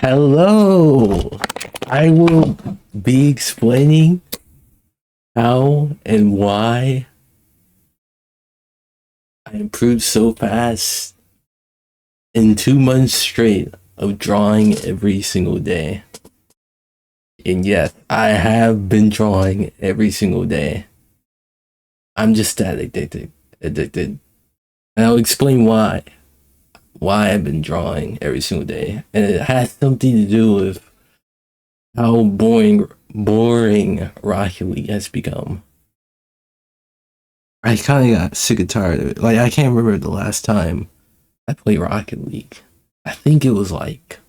Hello! I will be explaining how and why I improved so fast in 2 months straight of drawing every single day. And yes, I have been drawing every single day. I'm just that addicted. And I'll explain why I've been drawing every single day. And it has something to do with how boring Rocket League has become. I kind of got sick and tired of it. Like, I can't remember the last time I played Rocket League. I think it was like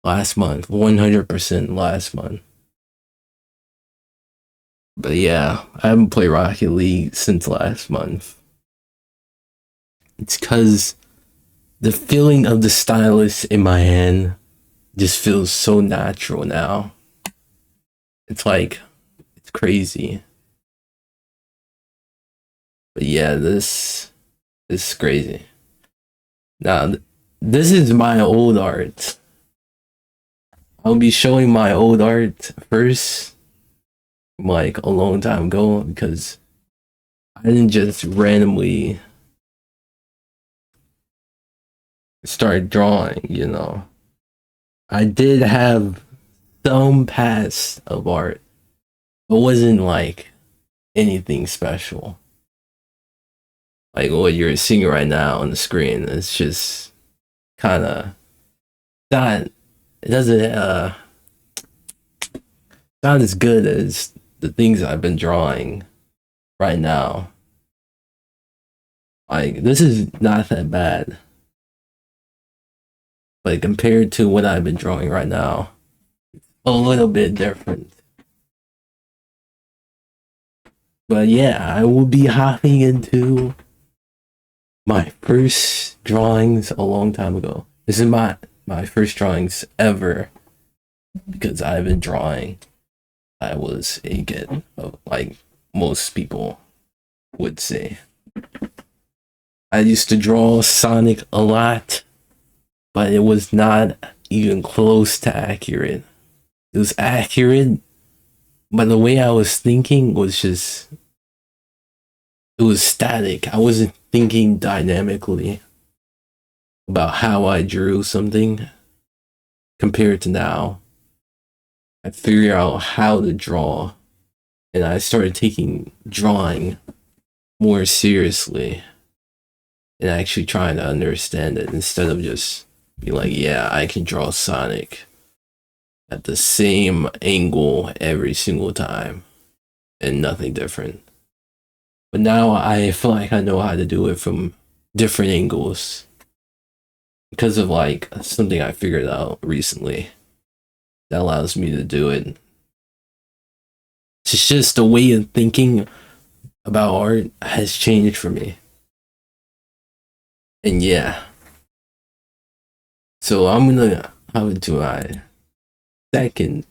last month, 100% last month. But yeah, I haven't played Rocket League since last month. It's because the feeling of the stylus in my hand just feels so natural now. It's like, it's crazy. But yeah, this is crazy. Now, this is my old art. I'll be showing my old art first, like a long time ago, because I didn't just randomly start drawing, you know. I did have some past of art, but it wasn't like anything special. Like what you're seeing right now on the screen, it's just kind of not. It doesn't not as good as the things I've been drawing right now. Like, this is not that bad, but compared to what I've been drawing right now, a little bit different. But yeah, I will be hopping into my first drawings a long time ago. This is my first drawings ever, because I've been drawing. I was a kid, like most people would say. I used to draw Sonic a lot, but it was not even close to accurate. It was accurate, but the way I was thinking was just, it was static. I wasn't thinking dynamically about how I drew something compared to now. I figured out how to draw, and I started taking drawing more seriously and actually trying to understand it instead of just be like, yeah, I can draw Sonic at the same angle every single time and nothing different. But now I feel like I know how to do it from different angles because of like something I figured out recently that allows me to do it. It's just the way of thinking about art has changed for me. And yeah. So I'm gonna hop into my second.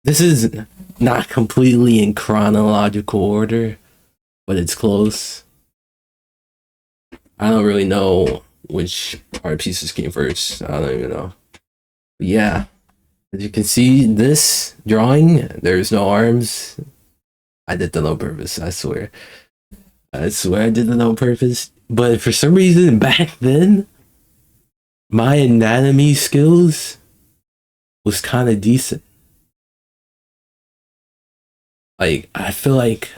This is not completely in chronological order, but it's close. I don't really know which art pieces came first. I don't even know. But yeah, as you can see, this drawing, there's no arms. I did that on purpose, I swear. I swear I did that on purpose. But for some reason, back then, my anatomy skills was kind of decent. Like, I feel like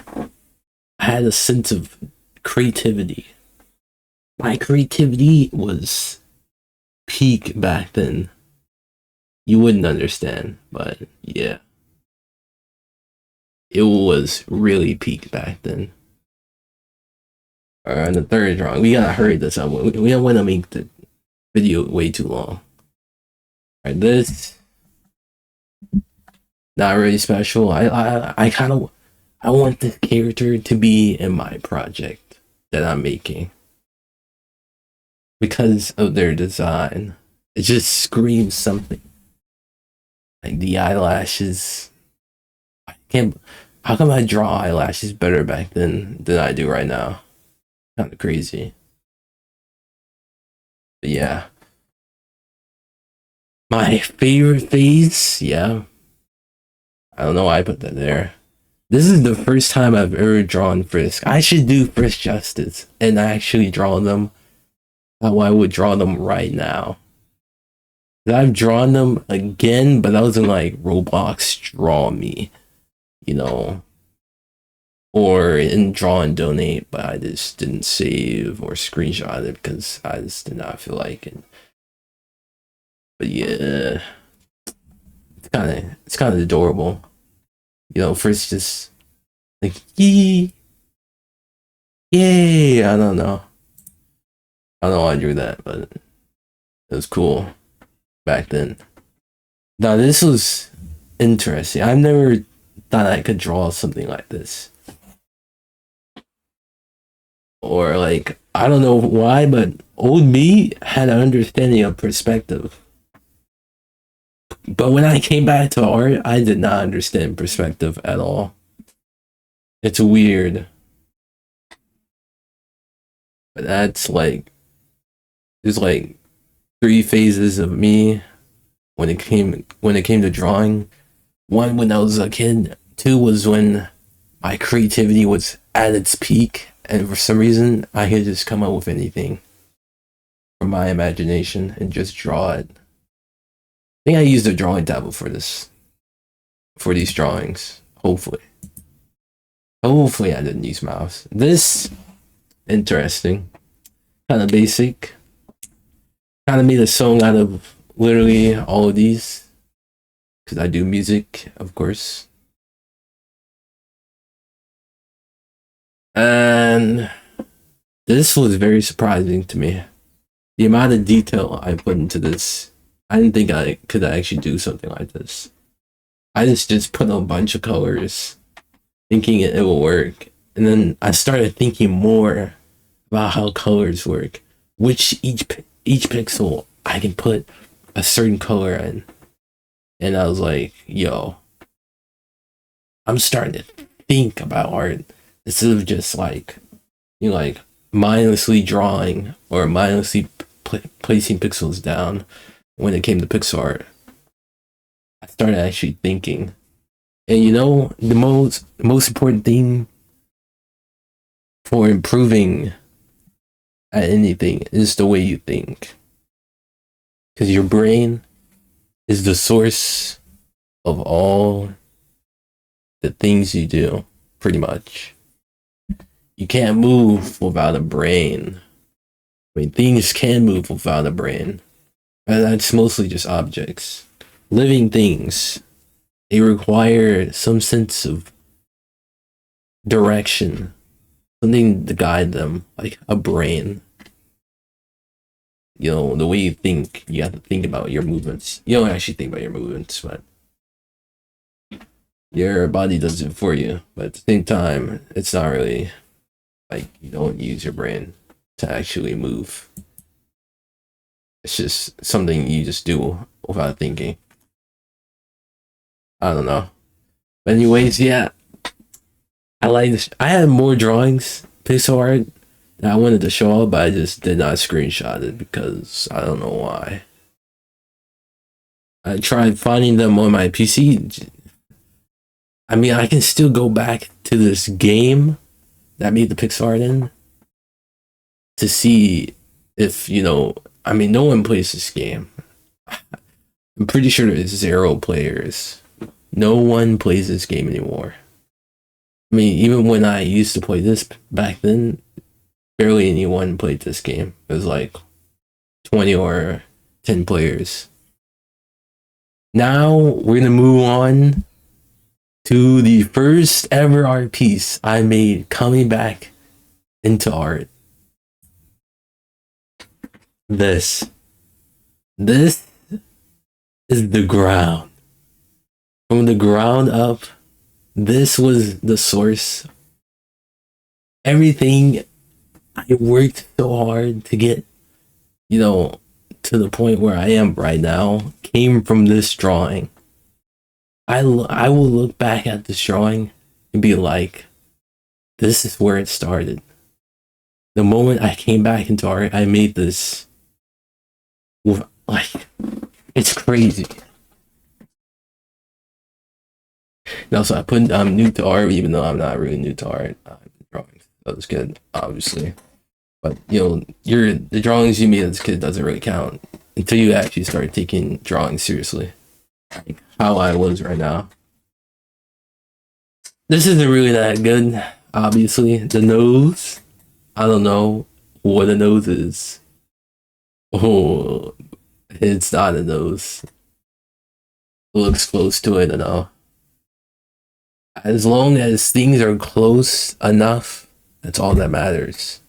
I had a sense of creativity. My creativity was peak back then. You wouldn't understand, but yeah. It was really peak back then. Alright, the third drawing. We gotta hurry this up. We don't want to make the video way too long. Alright, this not really special. I kind of want this character to be in my project that I'm making because of their design. It just screams something. Like the eyelashes. I can't. How come I draw eyelashes better back then than I do right now? Kind of crazy. But yeah. My favorite phase, yeah. I don't know why I put that there. This is the first time I've ever drawn Frisk. I should do Frisk justice and actually draw them how I would draw them right now. I've drawn them again, but that was in like Roblox Draw Me, you know, or in Draw and Donate, but I just didn't save or screenshot it because I just did not feel like it. But yeah, it's kind of adorable, you know. First, just like yay, yay. I don't know why I drew that, but it was cool back then. Now this was interesting. I've never thought I could draw something like this. Or like, I don't know why, but old me had an understanding of perspective. But when I came back to art, I did not understand perspective at all. It's weird. But that's like, there's like 3 phases of me when it came to drawing. 1 when I was a kid. 2 was when my creativity was at its peak, and for some reason I could just come up with anything from my imagination and just draw it. I think I used a drawing tablet for these drawings. Hopefully I didn't use mouse. This interesting, kind of basic. Kind of made a song out of literally all of these because I do music, of course. And this was very surprising to me. The amount of detail I put into this. I didn't think I could actually do something like this. I just put a bunch of colors, thinking it will work. And then I started thinking more about how colors work. Which each pixel I can put a certain color in. And I was like, yo, I'm starting to think about art instead of just like, you know, like mindlessly drawing or mindlessly placing pixels down. When it came to pixel art, I started actually thinking. And you know, the most important thing for improving at anything is the way you think. Because your brain is the source of all the things you do, pretty much. You can't move without a brain. I mean, things can move without a brain. And that's mostly just objects. Living things, they require some sense of direction, something to guide them, like a brain. You know, the way you think, you have to think about your movements. You don't actually think about your movements, but your body does it for you. But at the same time, it's not really like you don't use your brain to actually move. It's just something you just do without thinking. I don't know. But anyways, yeah. I like this. I had more drawings, pixel art, that I wanted to show up, but I just did not screenshot it because I don't know why. I tried finding them on my PC. I mean, I can still go back to this game that I made the pixel art in to see if, you know, I mean, no one plays this game. I'm pretty sure there's 0 players. No one plays this game anymore. I mean, even when I used to play this back then, barely anyone played this game. It was like 20 or 10 players. Now we're gonna move on to the first ever art piece I made coming back into art. This is the ground. From the ground up, this was the source. Everything I worked so hard to get, you know, to the point where I am right now came from this drawing. I will look back at this drawing and be like, this is where it started. The moment I came back into art, I made this with like It's crazy. And also, I put I'm new to art, even though I'm not really new to art. Drawing, that was good, obviously. But your the drawings you made as a kid doesn't really count until you actually start taking drawing seriously. Like how I was right now. This isn't really that good. Obviously, the nose. I don't know what a nose is. Oh, it's not a nose. It looks close to it, though. As long as things are close enough, that's all that matters.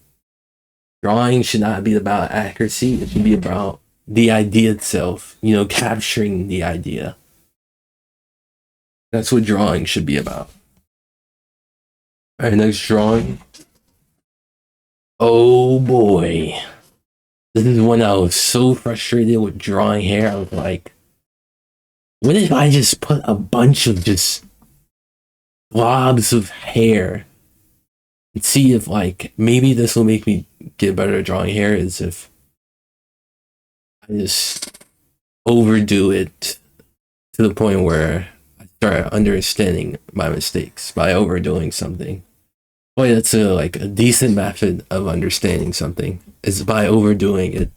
Drawing should not be about accuracy. It should be about the idea itself. Capturing the idea. That's what drawing should be about. All right, next drawing. Oh boy. This is when I was so frustrated with drawing hair. I was like, what if I just put a bunch of just blobs of hair and see if like maybe this will make me get better at drawing hair? Is if I just overdo it to the point where I start understanding my mistakes by overdoing something. Boy, that's a decent method of understanding something is by overdoing it.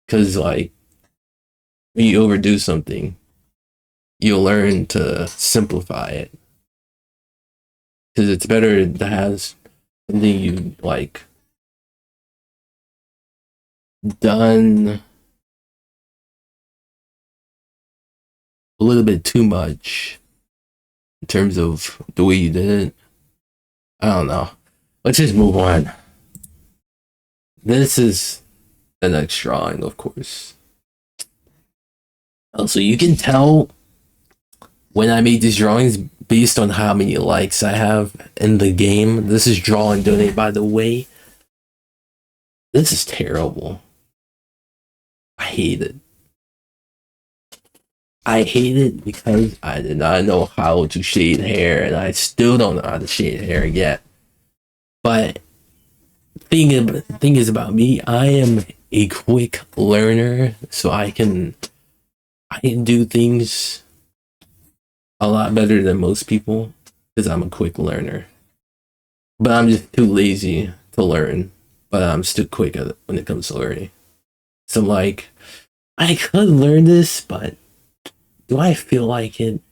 Because like when you overdo something, you'll learn to simplify it. Because it's better to have something you like done a little bit too much in terms of the way you did it. I don't know. Let's just move on. This is the next drawing, of course. Also, you can tell when I made these drawings based on how many likes I have in the game. This is Draw and Donate, by the way. This is terrible. I hate it. I hate it because I did not know how to shade hair, and I still don't know how to shade hair yet. But thing is about me, I am a quick learner, so I can do things a lot better than most people because I'm a quick learner. But I'm just too lazy to learn. But I'm still quick at it when it comes to learning. So like, I could learn this, but do I feel like it?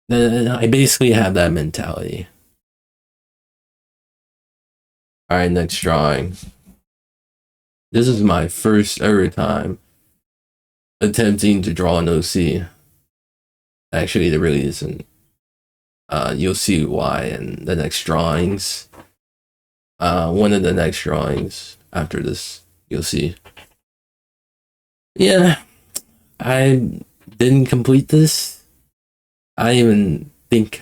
Then I basically have that mentality. All right, next drawing. This is my first ever time attempting to draw an OC. Actually, there really isn't. You'll see why in the next drawings. One of the next drawings after this, you'll see. Yeah, I didn't complete this. I even think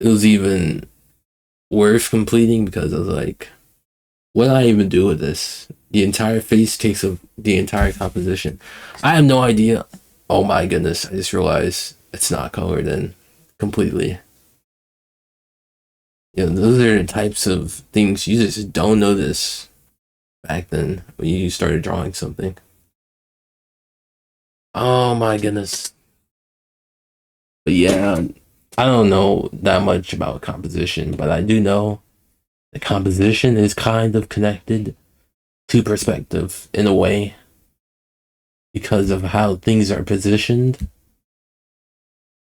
it was even worth completing because I was like, what do I even do with this? The entire face takes up the entire composition. I have no idea. Oh my goodness, I just realized it's not colored in completely. Those are the types of things you just don't notice back then when you started drawing something. Oh my goodness. But yeah, I don't know that much about composition, but I do know the composition is kind of connected to perspective in a way because of how things are positioned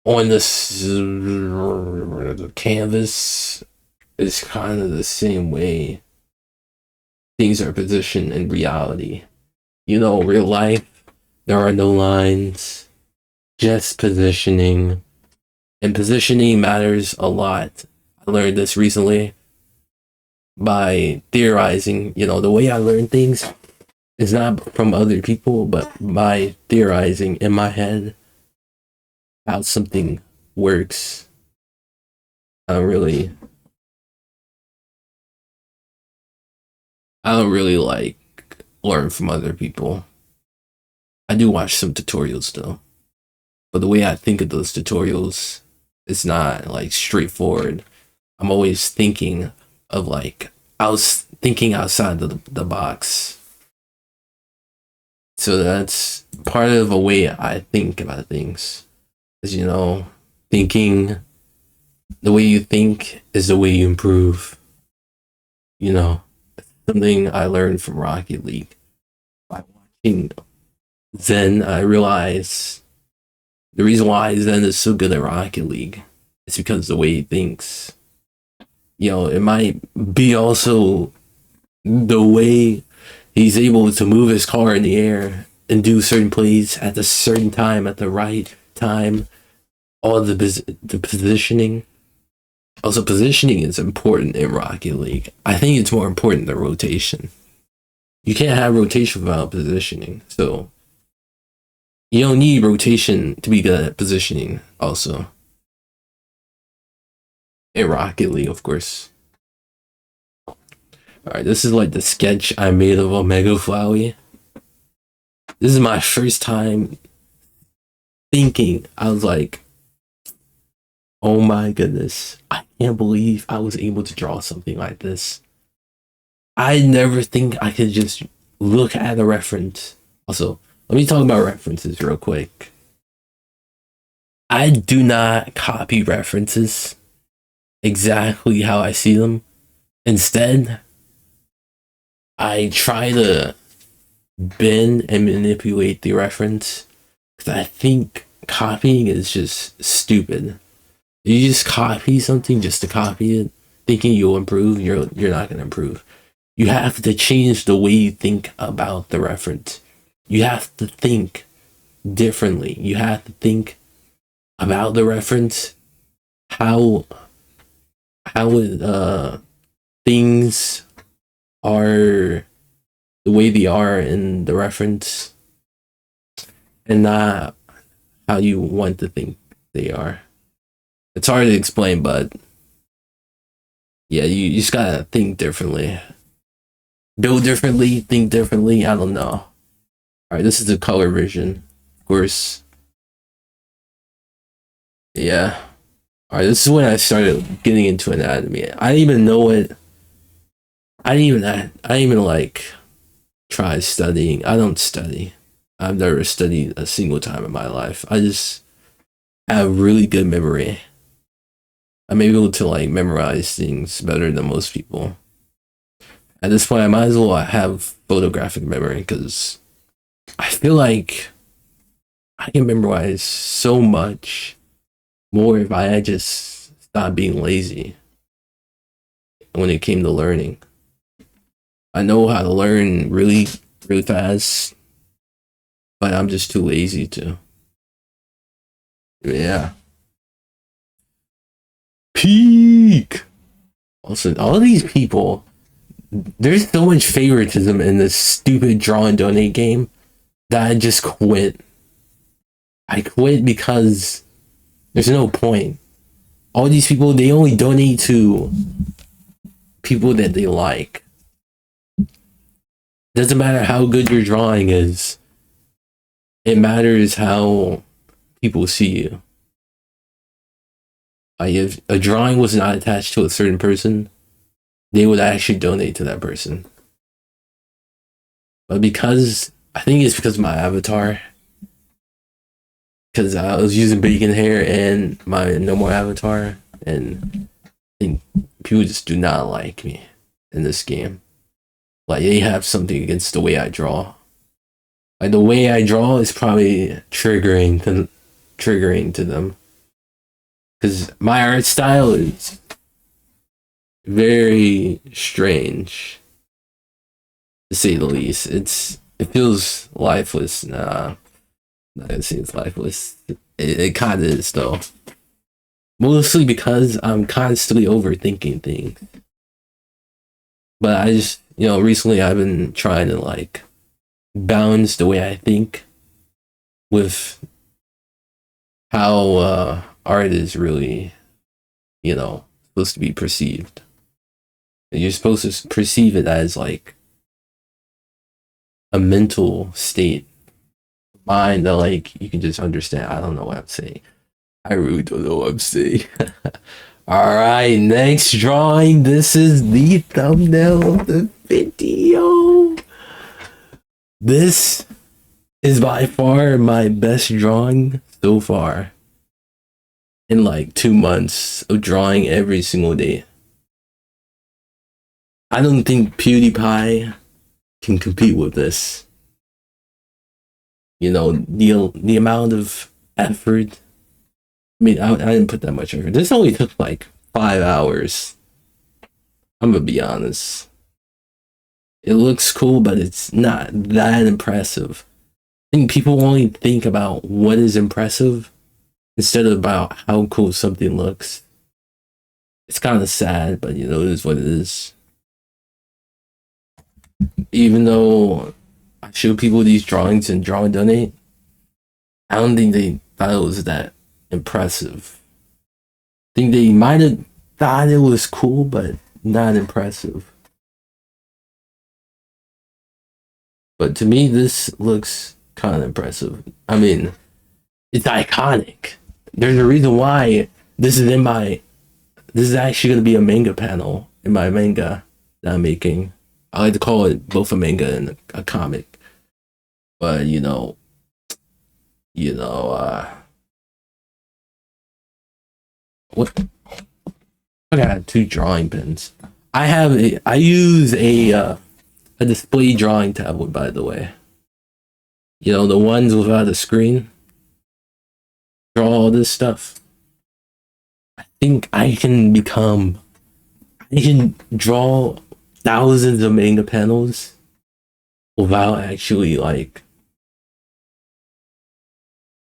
on this canvas is kind of the same way things are positioned in reality. Real life, there are no lines, just positioning. And positioning matters a lot. I learned this recently by theorizing. The way I learn things is not from other people, but by theorizing in my head how something works. I don't really like learn from other people. I do watch some tutorials though, but the way I think of those tutorials is not like straightforward. I'm always thinking of like I was thinking outside the box. So that's part of a way I think about things. Is, you know, thinking, the way you think is the way you improve. You know, something I learned from Rocket League. By watching Zen, I realized the reason why Zen is so good at Rocket League is because the way he thinks. You know, it might be also the way he's able to move his car in the air and do certain plays at a certain time, at the right time. All the positioning. Also, positioning is important in Rocket League. I think it's more important than rotation. You can't have rotation without positioning. So you don't need rotation to be good at positioning also. In Rocket League, of course. Alright, this is like the sketch I made of Omega Flowey. This is my first time thinking. I was like, oh my goodness, I can't believe I was able to draw something like this. I never think I could just look at a reference. Also, let me talk about references real quick. I do not copy references exactly how I see them. Instead, I try to bend and manipulate the reference because I think copying is just stupid. You just copy something just to copy it, thinking you'll improve. You're not gonna improve. You have to change the way you think about the reference. You have to think differently. You have to think about the reference, how things are the way they are in the reference, and not how you want to think they are. It's hard to explain, but yeah, you just gotta think differently. Build differently, think differently, I don't know. Alright, this is the color version. Of course. Yeah. Alright, this is when I started getting into anatomy. I didn't even know it. I didn't even like try studying. I don't study. I've never studied a single time in my life. I just have really good memory. I'm able to like memorize things better than most people. At this point, I might as well have photographic memory because I feel like I can memorize so much more if I just stop being lazy when it came to learning. I know how to learn really, really fast, but I'm just too lazy to. Yeah. Peak! Also, all these people, there's so much favoritism in this stupid draw and donate game that I just quit. I quit because there's no point. All these people, they only donate to people that they like. Doesn't matter how good your drawing is. It matters how people see you. Like if a drawing was not attached to a certain person, they would actually donate to that person. But because, I think it's because of my avatar. Because I was using bacon hair and my normal avatar, and I think people just do not like me in this game. Like they have something against the way I draw. Like the way I draw is probably triggering to them. Because my art style is very strange, to say the least. It feels lifeless. Nah, I'm not gonna say it's lifeless. It kind of is though. Mostly because I'm constantly overthinking things. But I just, recently I've been trying to like balance the way I think with how art is really, supposed to be perceived. You're supposed to perceive it as like a mental state, mind that like you can just understand. I don't know what I'm saying. I really don't know what I'm saying. Alright, next drawing. This is the thumbnail of the video. This is by far my best drawing so far in like 2 months of drawing every single day. I don't think Pewdiepie can compete with this. You know, the amount of effort. I mean, I didn't put that much effort. This only took like 5 hours. I'm gonna be honest. It looks cool, but it's not that impressive. I think people only think about what is impressive instead of about how cool something looks. It's kind of sad, but you know, it is what it is. Even though I show people these drawings and draw and donate, I don't think they thought it was that impressive. I think they might have thought it was cool, but not impressive. But to me, this looks kind of impressive. I mean, it's iconic. There's a reason why this is in my. This is actually going to be a manga panel in my manga that I'm making. I like to call it both a manga and a comic. But what? I got 2 drawing pens. I use a display drawing tablet, by the way. You know, the ones without a screen. Draw all this stuff. I think I can draw thousands of manga panels without actually like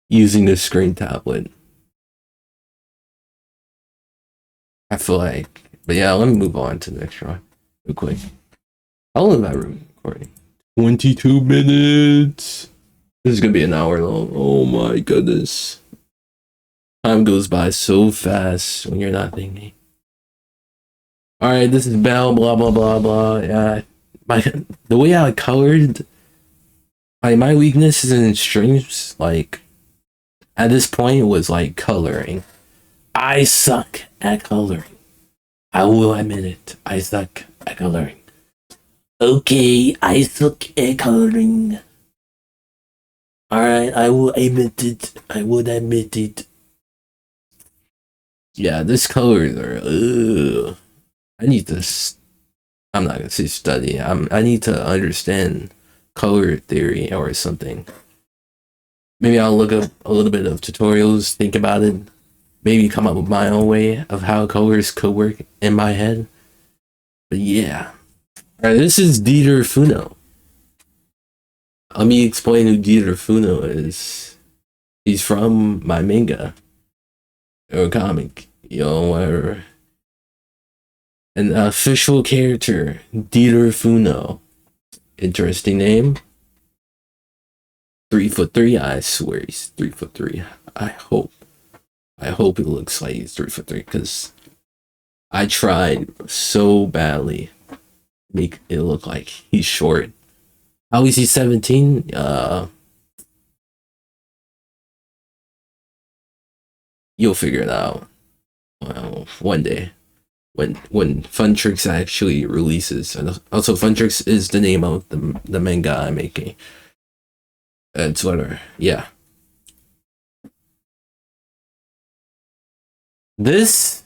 using the screen tablet. I feel like, but yeah, let me move on to the next drawing real quick. How long have I been recording? 22 minutes. This is gonna be an hour long. Oh my goodness. Time goes by so fast when you're not thinking. Alright, this is Bell, blah blah blah blah. Yeah. The way I colored, my weakness is in streams, like at this point was like coloring. I suck at coloring. I will admit it. I suck at coloring. Okay, I suck at coloring. Alright, I will admit it. I would admit it. Yeah, this colors are. Ugh. I need to. I'm not gonna say study. I need to understand color theory or something. Maybe I'll look up a little bit of tutorials, think about it, maybe come up with my own way of how colors could work in my head. But yeah. Alright, this is Dieter Funo. Let me explain who Dieter Funo is. He's from my manga. Or comic. You know, whatever. An official character, Dieter Funo. Interesting name. 3'3", I swear he's 3'3". I hope it looks like he's 3'3", because I tried so badly to make it look like he's short. How is he 17? You'll figure it out. Well, one day. When Fun Tricks actually releases. And also Fun Tricks is the name of the manga I'm making. It's whatever. Yeah. This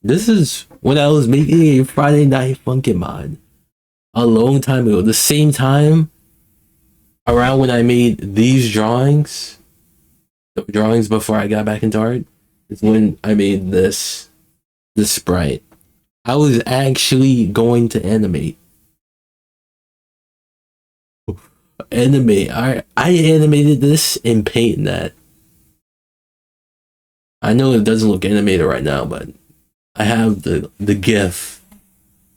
is when I was making a Friday Night Funkin' mod a long time ago. The same time around when I made these drawings, the drawings before I got back into art, is when I made this sprite. I was actually going to animate. I animated this in PaintNet. I know it doesn't look animated right now, but I have the GIF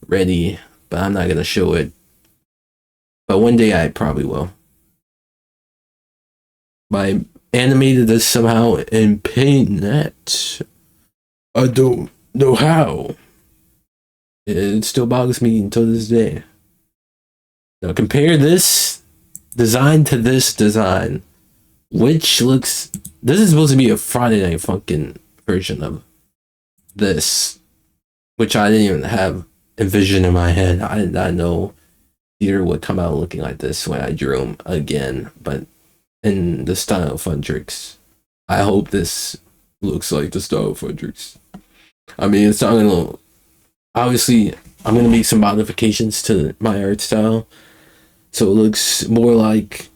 ready, but I'm not gonna show it. But one day I probably will. But I animated this somehow in PaintNet. I don't know how. It still bothers me until this day. Now compare this design to this design. Which looks... This is supposed to be a Friday Night Funkin' version of this. Which I didn't even have envisioned in my head. I did not know Peter would come out looking like this when I drew him again, but in the style of Fundrix. I hope this looks like the style of Fundrix. I mean, it's not gonna. Obviously, I'm gonna make some modifications to my art style, so it looks more like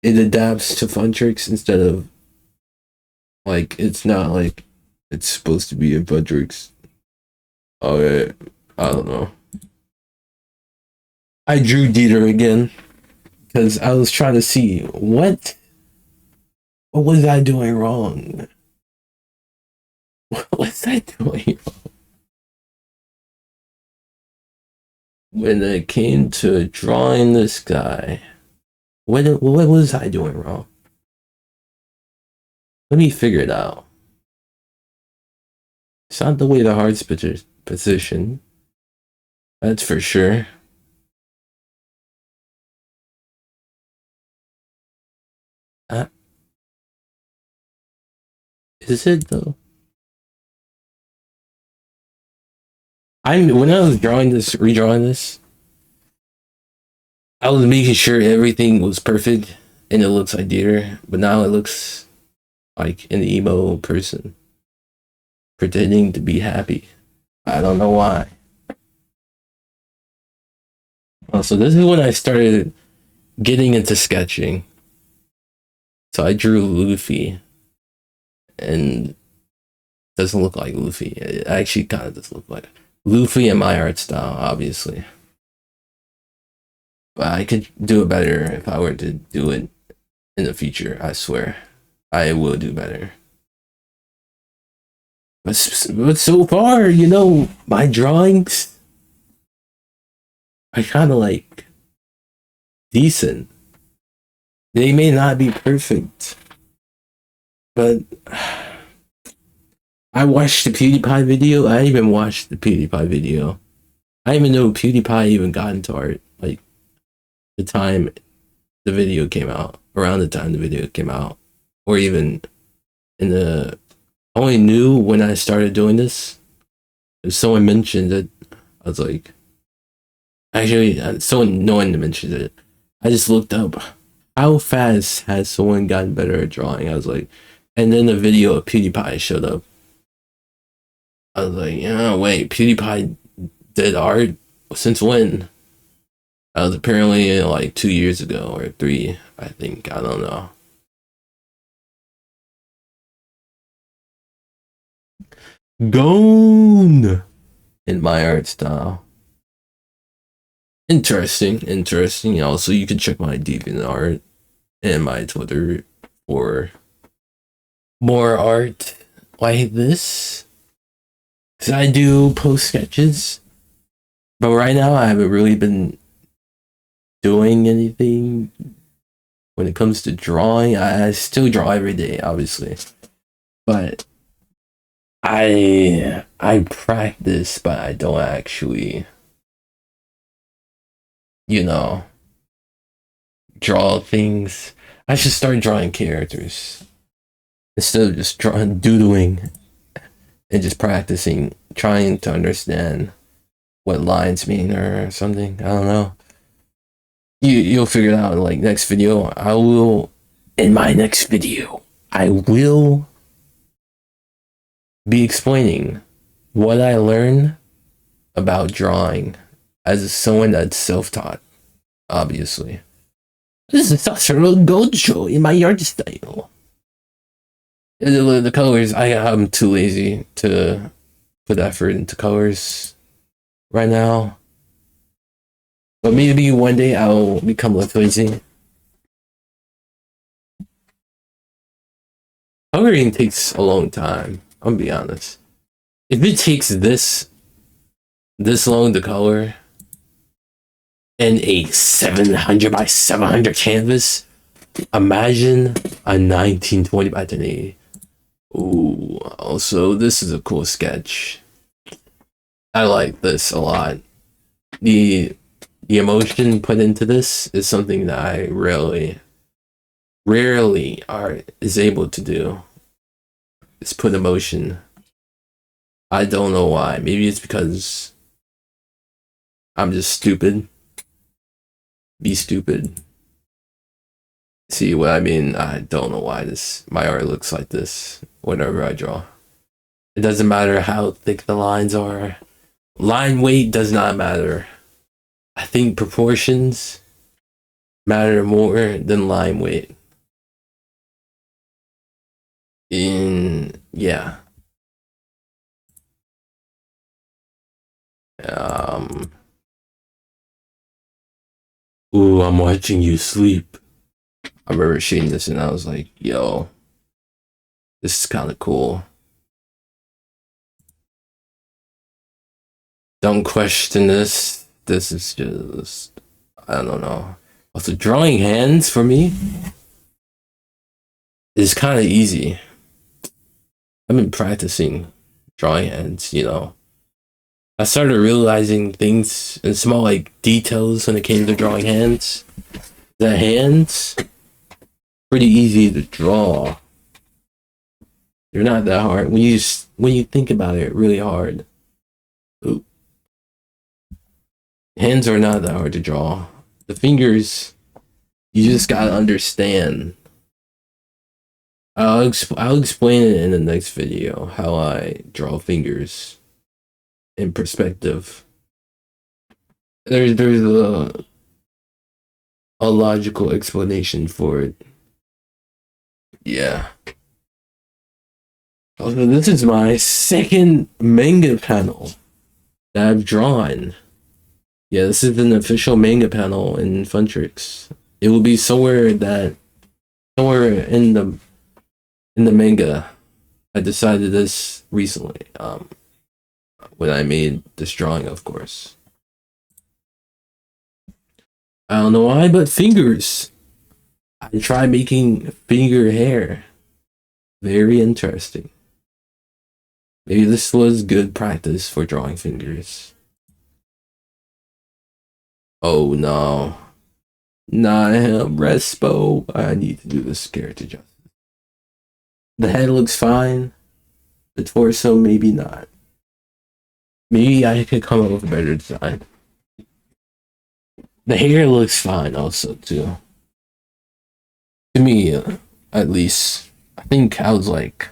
it adapts to Fundrix instead of like it's not like it's supposed to be in Fundrix. Okay, I don't know. I drew Dieter again because I was trying to see what was I doing wrong. What was I doing wrong? When it came to drawing this guy, what was I doing wrong? Let me figure it out. It's not the way the heart's position. That's for sure. Is it though? When I was redrawing this, I was making sure everything was perfect and it looks like Dieter, but now it looks like an emo person pretending to be happy. I don't know why. So this is when I started getting into sketching. So I drew Luffy, and it doesn't look like Luffy. It actually kind of does look like Luffy in my art style, obviously. But I could do it better if I were to do it in the future. I swear, I will do better. But so far, my drawings are kind of like decent. They may not be perfect, but I watched the PewDiePie video. I even watched the PewDiePie video. I didn't even know PewDiePie even got into art. Like, the time the video came out, around the time the video came out, or even I only knew when I started doing this. If someone mentioned it, I was like, actually, no one mentioned it. I just looked up how fast has someone gotten better at drawing. I was like, and then the video of PewDiePie showed up. I was like, yeah, wait, PewDiePie did art since when? That was apparently like 2 years ago or 3, I think. I don't know. Gone in my art style. Interesting. Also, you can check my DeviantArt and my Twitter for more art like this. Because I do post sketches. But right now, I haven't really been doing anything when it comes to drawing. I still draw every day, obviously. But I practice, but I don't actually, draw things. I should start drawing characters instead of just doodling and just practicing, trying to understand what lines mean or something. I don't know. You'll figure it out in like next video. In my next video, I will be explaining what I learned about drawing as someone that's self-taught, obviously. This is Satoru Gojo in my art style. The colors, I'm too lazy to put effort into colors right now. But maybe one day I'll become less lazy. Coloring takes a long time. I'm gonna be honest. If it takes this long to color in a 700 by 700 canvas, imagine a 1920 by 1080. Ooh, also this is a cool sketch. I like this a lot. The emotion put into this is something that I rarely is able to do. Is put emotion. I don't know why. Maybe it's because I'm just stupid. be stupid. See what I mean? I don't know why my art looks like this whenever I draw. It doesn't matter how thick the lines are. Line weight does not matter. I think proportions matter more than line weight. Yeah. Ooh, I'm watching you sleep. I remember seeing this and I was like, yo, this is kind of cool. Don't question this. This is just, I don't know. Also, drawing hands for me is kind of easy. I've been practicing drawing hands, you know. I started realizing things and small like details when it came to drawing hands. The hands, pretty easy to draw. They're not that hard when you think about it really hard. Ooh. Hands are not that hard to draw. The fingers, you just gotta understand. I'll explain it in the next video how I draw fingers in perspective. There's a logical explanation for it. Yeah. Also, this is my second manga panel that I've drawn. Yeah, this is an official manga panel in Funtrix. It will be somewhere in the manga. I decided this recently. When I made this drawing, of course. I don't know why, but fingers. I tried making finger hair. Very interesting. Maybe this was good practice for drawing fingers. Oh no. Not him, Respo. I need to do this character justice. The head looks fine. The torso, maybe not. Maybe I could come up with a better design. The hair looks fine also, too. To me, at least. I think I was like...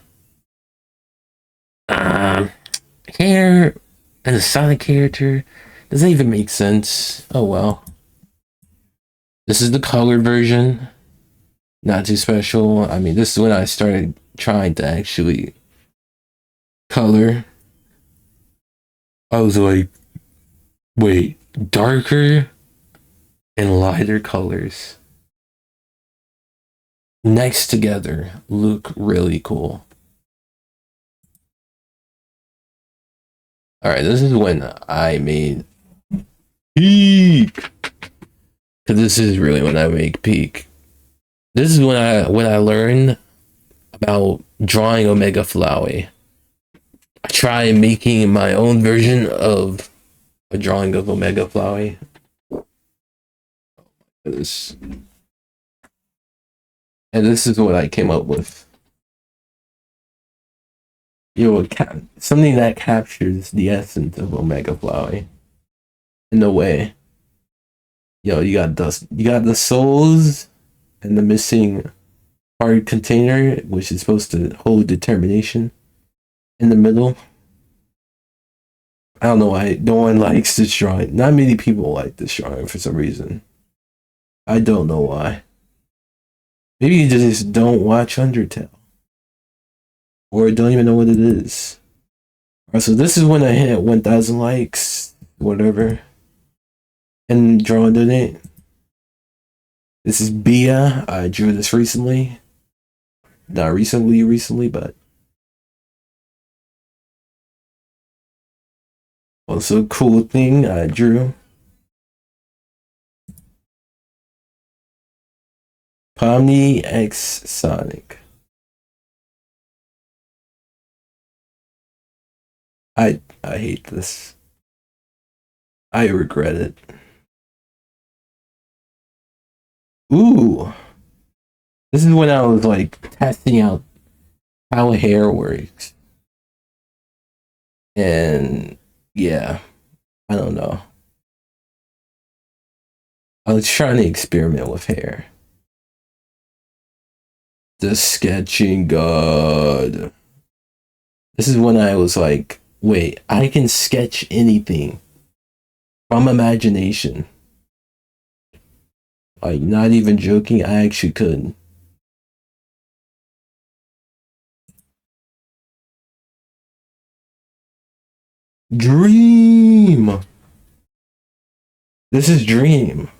hair and a Sonic character doesn't even make sense. Oh well. This is the colored version. Not too special. I mean, this is when I started trying to actually color. I was like, wait, darker and lighter colors next together look really cool. All right, this is when I made peak. Cause this is really when I make peak. This is when I learned about drawing Omega Flowey. I tried making my own version of a drawing of Omega Flowey. And this is what I came up with. You know, something that captures the essence of Omega Flowey in a way. Yo, you got the souls and the missing hard container, which is supposed to hold determination in the middle. I don't know why no one likes this drawing. Not many people like this drawing for some reason. I don't know why. Maybe you just don't watch Undertale. Or don't even know what it is. Alright, so this is when I hit 1,000 likes, whatever. And drawing donate. This is Bia. I drew this recently. Not recently, but also cool thing I drew. Pomni X Sonic. I hate this. I regret it. Ooh. This is when I was like testing out how hair works. And yeah, I don't know. I was trying to experiment with hair. The sketching god. This is when I was like, wait, I can sketch anything from imagination. Like, not even joking, I actually could. Dream! This is Dream.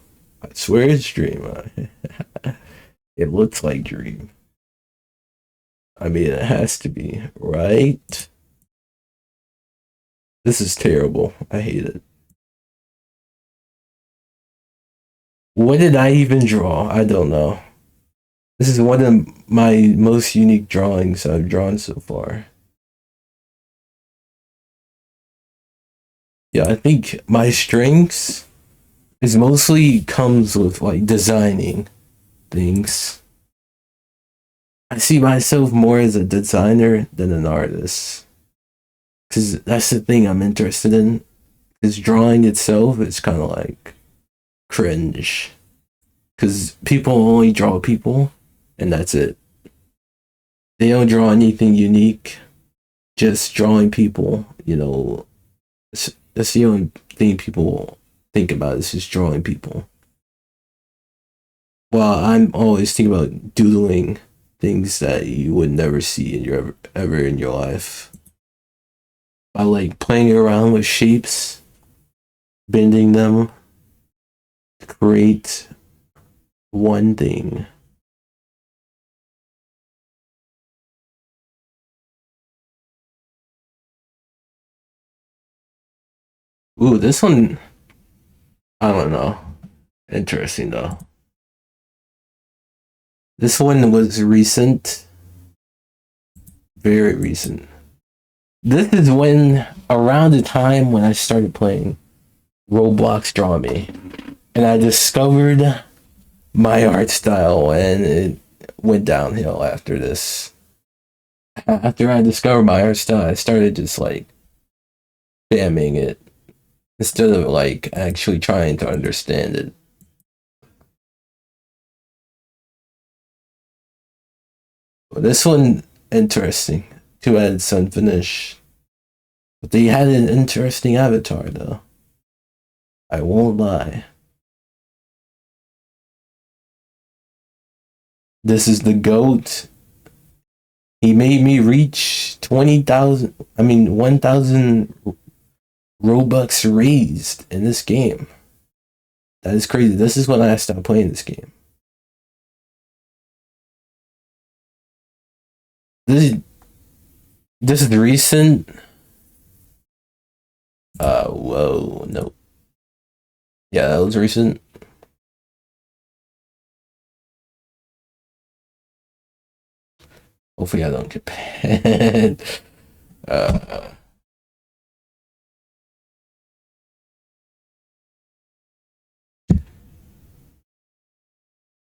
I swear it's Dream. It looks like Dream. I mean, it has to be, right? This is terrible. I hate it. What did I even draw? I don't know. This is one of my most unique drawings I've drawn so far. Yeah, I think my strengths is mostly comes with like designing things. I see myself more as a designer than an artist. Cause that's the thing I'm interested in. Cause drawing itself is kind of like cringe. Cause people only draw people and that's it. They don't draw anything unique. Just drawing people, you know, that's the only thing people think about is just drawing people. Well, I'm always thinking about doodling things that you would never see in your ever in your life. I like playing around with shapes, bending them, to create one thing. Ooh, this one, I don't know. Interesting though. This one was recent, very recent. This is when, around the time when I started playing Roblox Draw Me, and I discovered my art style, and it went downhill after this. After I discovered my art style, I started just like spamming it instead of like actually trying to understand it. But this one, interesting. Too bad it's unfinished. But they had an interesting avatar though. I won't lie. This is the GOAT. He made me reach 20,000, 1,000 Robux raised in this game. That is crazy. This is when I stopped playing this game. This is recent. Whoa, no. Yeah, that was recent. Hopefully I don't get banned. uh,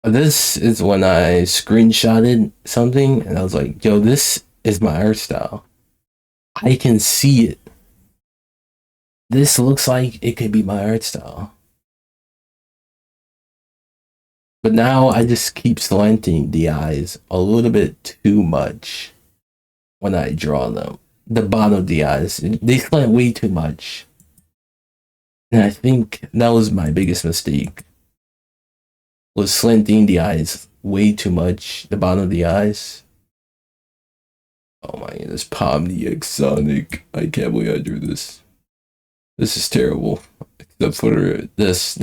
this is when I screenshotted something and I was like, yo, this is my art style. I can see it. This looks like it could be my art style. But now I just keep slanting the eyes a little bit too much when I draw them. The bottom of the eyes, they slant way too much. And I think that was my biggest mistake. Was slanting the eyes way too much. The bottom of the eyes. Oh my goodness, Pewdiepie Sonic. I can't believe I drew this. This is terrible. Except for this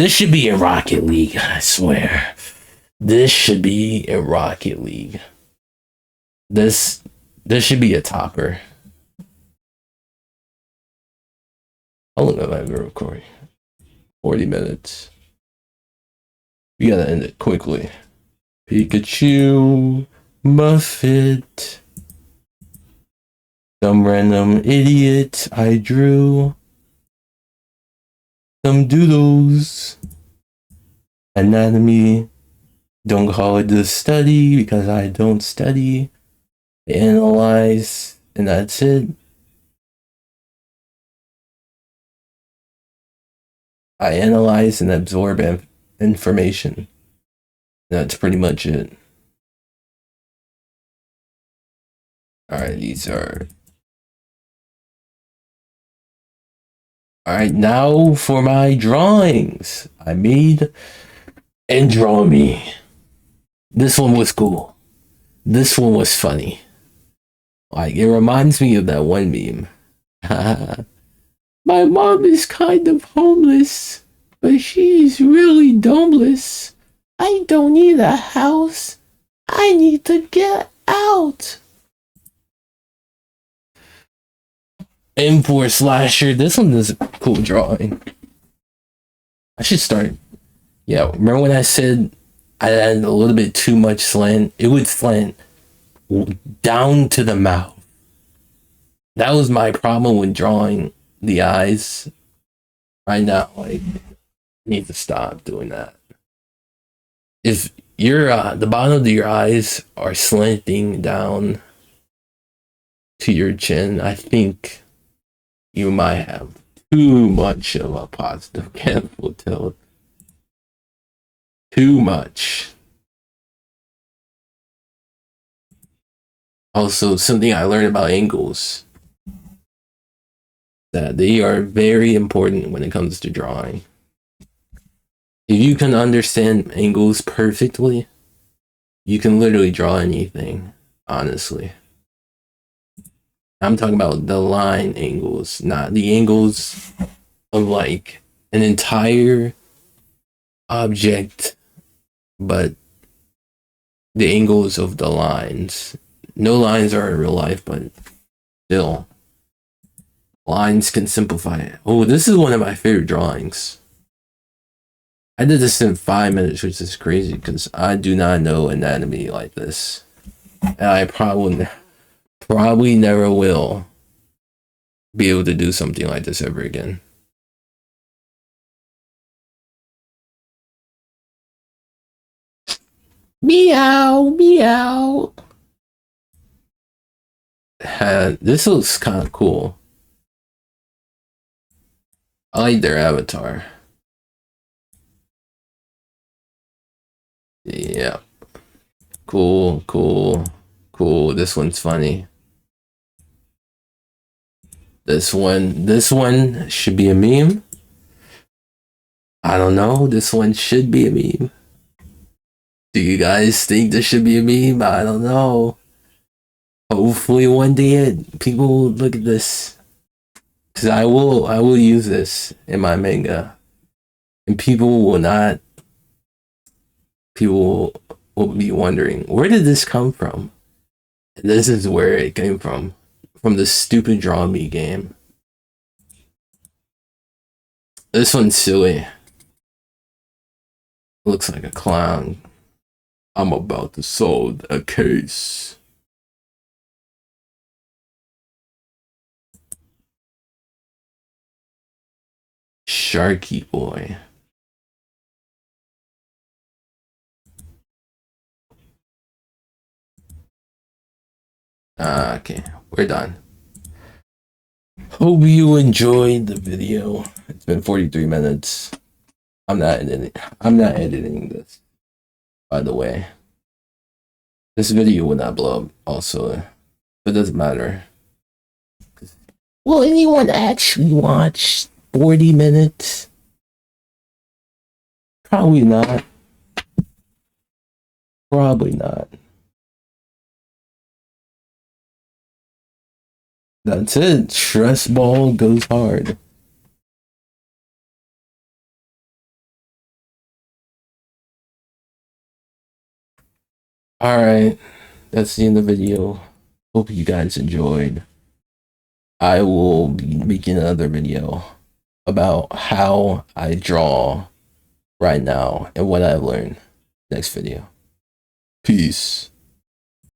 should be in Rocket League, I swear. This should be in Rocket League. This should be a topper. How long have I been recording? 40 minutes. We gotta end it quickly. Pikachu, Muffet, some random idiot I drew, some doodles, anatomy. Don't call it the study because I don't study. Analyze, and that's it. I analyze and absorb information. That's pretty much it. Alright, these are... Alright, now for my drawings. I made and draw me. This one was cool. This one was funny. Like, it reminds me of that one meme. My mom is kind of homeless, but she's really domeless. I don't need a house. I need to get out. M4 slasher. This one is a cool drawing. I should start. Yeah, remember when I said I added a little bit too much slant? It would slant down to the mouth. That was my problem with drawing the eyes. Right now, like, I need to stop doing that. If your the bottom of your eyes are slanting down to your chin, I think you might have too much of a positive canthal tilt. Too much. Also, something I learned about angles, that they are very important when it comes to drawing. If you can understand angles perfectly, you can literally draw anything, honestly. I'm talking about the line angles, not the angles of like an entire object, but the angles of the lines. No lines are in real life, but still, lines can simplify it. Oh, this is one of my favorite drawings. I did this in 5 minutes, which is crazy because I do not know anatomy like this. And I probably never will be able to do something like this ever again. Meow, meow. This looks kind of cool. I like their avatar. Yeah. Cool, cool, cool. This one's funny. This one should be a meme. I don't know. This one should be a meme. Do you guys think this should be a meme? I don't know. Hopefully one day people will look at this. Cause I will use this in my manga. And people will be wondering, where did this come from? And this is where it came from the stupid Draw Me game. This one's silly. Looks like a clown. I'm about to solve a case. Sharky boy. Okay, we're done. Hope you enjoyed the video. It's been 43 minutes. I'm not editing this, by the way. This video will not blow up also. It doesn't matter. Will anyone actually watch 40 minutes? Probably not. Probably not. That's it. Stress ball goes hard. Alright. That's the end of the video. Hope you guys enjoyed. I will be making another video about how I draw right now and what I've learned next video. Peace.